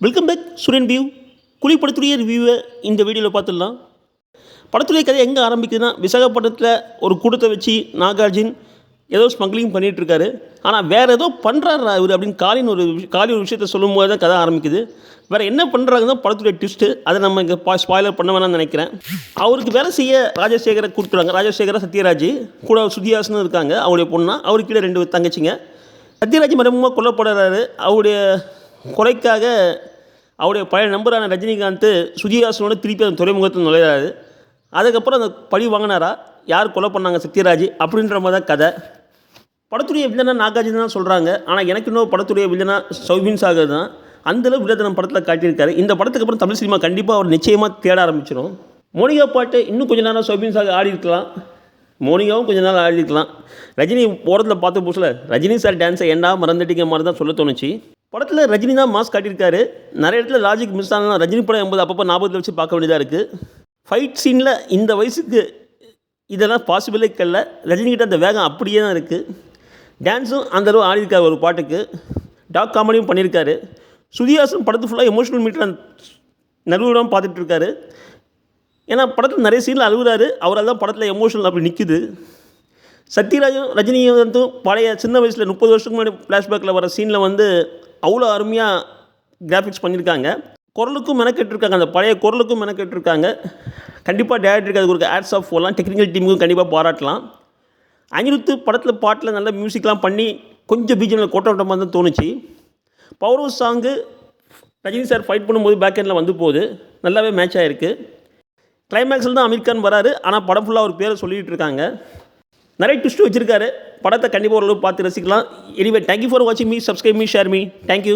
Welcome back Suren view. குழி படத்துடைய ரிவ்யூவை இந்த வீடியோவில் பார்த்துடலாம். படத்துடைய கதை எங்கே ஆரம்பிக்குதுன்னா, விசாகப்பட்டினத்தில் ஒரு கூட்டத்தை வச்சு நாகார்ஜுன் ஏதோ ஸ்மக்லிங் பண்ணிகிட்ருக்காரு. ஆனால் வேறு ஏதோ பண்ணுறாரு அவர் அப்படின்னு காலி ஒரு விஷயத்தை சொல்லும்போது தான் கதை ஆரம்பிக்குது. வேறு என்ன பண்ணுறாங்கன்னா படத்துடைய ட்விஸ்ட்டு, அதை நம்ம இங்கே ஸ்பாய்லர் பண்ண வேணாம்னு நினைக்கிறேன். அவருக்கு வேலை செய்ய ராஜசேகரை கொடுத்துருவாங்க. ராஜசேகர சத்யராஜ் கூட சுதிஹாசனும் இருக்காங்க, அவருடைய பொண்ணா. அவருக்கு கீழே 2 தங்கச்சிங்க. சத்யராஜ் மறைமுகமாக கொல்லப்படுறாரு. அவருடைய கொலைக்காக அவருடைய பழைய நம்பரான ரஜினிகாந்த் சுதிஹாசனோட திருப்பி அந்த துறைமுகத்தில் நுழையிறாரு. அதுக்கப்புறம் அந்த பழி வாங்கினாரா, யார் கொலை பண்ணாங்க சத்யராஜ் அப்படின்ற மாதிரி தான் கதை. படத்துடைய வில்லனா நாகார்ஜுன் தான் சொல்கிறாங்க. ஆனால் எனக்கு இன்னும் படத்துடைய வில்லனா சௌபின் சாகர் தான். அந்தளவு வில்லத்தனம் படத்தில் காட்டியிருக்காரு. இந்த படத்துக்கு அப்புறம் தமிழ் சினிமா கண்டிப்பாக அவர் நிச்சயமாக தேட ஆரம்பிச்சிடும். மோனிகா பாட்டு இன்னும் கொஞ்ச நேரம் சௌபின் சாகர் ஆடி இருக்கலாம், மோனிகாவும் கொஞ்ச நாள் ஆடி இருக்கலாம். ரஜினி ஓரத்தில் பார்த்த புதுசில் ரஜினி சார் டான்ஸை ஏண்டா மறந்துட்டிங்க மாதிரி தான் சொல்ல தோணுச்சு. படத்தில் ரஜினி தான் மாஸ் காட்டியிருக்காரு. நிறைய இடத்துல லாஜிக் மிஸ் ஆனால் ரஜினி படம் என்பது அப்பப்போ ஞாபகத்தில் வச்சு பார்க்க வேண்டியதாக இருக்குது. ஃபைட் சீனில் இந்த வயசுக்கு இதெல்லாம் பாசிபிளே கல்ல. ரஜினிகிட்ட அந்த வேகம் அப்படியே தான் இருக்குது. டான்ஸும் அந்தளவு ஆடிருக்காரு. ஒரு பாட்டுக்கு டாக் காமெடியும் பண்ணியிருக்காரு. சுதிஹாசன் படத்து ஃபுல்லாக எமோஷனல் மீட்டர் நடுவிடாமல் பார்த்துட்ருக்காரு. ஏன்னா படத்தில் நிறைய சீனில் அழுகுறாரு. அவரால் தான் படத்தில் எமோஷனல் அப்படி நிற்குது. சத்யராஜும் ரஜினியும் வந்து பழைய சின்ன வயசில் 30 வருஷத்துக்கு முன்னாடி ஃப்ளாஷ்பேக்கில் வர சீனில் வந்து அவ்வளோ அருமையாக கிராஃபிக்ஸ் பண்ணியிருக்காங்க. குரலுக்கும் மெனக்கெட்டுருக்காங்க, அந்த பழைய குரலுக்கும் மெனக்கெட்டுருக்காங்க. கண்டிப்பாக டேரக்டருக்கு அதுக்கு ஒரு ஆட்ஸ் ஆஃப் போடலாம். டெக்னிக்கல் டீமுக்கும் கண்டிப்பாக பாராட்டலாம். அனிருத்து படத்தில் பாட்டில் நல்ல மியூசிக்லாம் பண்ணி கொஞ்சம் பிஜிஎம்மில் கோட்டோட்டமாக தான் தோணுச்சு. Power house song Rajini sir fight பண்ணும்போது பேக் எண்டில் வந்து போகுது, நல்லாவே மேட்ச் ஆகிருக்கு. கிளைமேக்ஸில் தான் அமீர் கான் வராரு. ஆனால் படம் ஃபுல்லாக ஒரு பேரை சொல்லிகிட்டு இருக்காங்க. நிறைய ட்விஸ்ட்டு வச்சுருக்காரு. படத்தை கண்டிப்பாக ஓரளவு பார்த்து ரசிக்கலாம். எனிவே, தேங்க்யூ ஃபார் வாட்சிங் me. Subscribe me, share me. Thank you.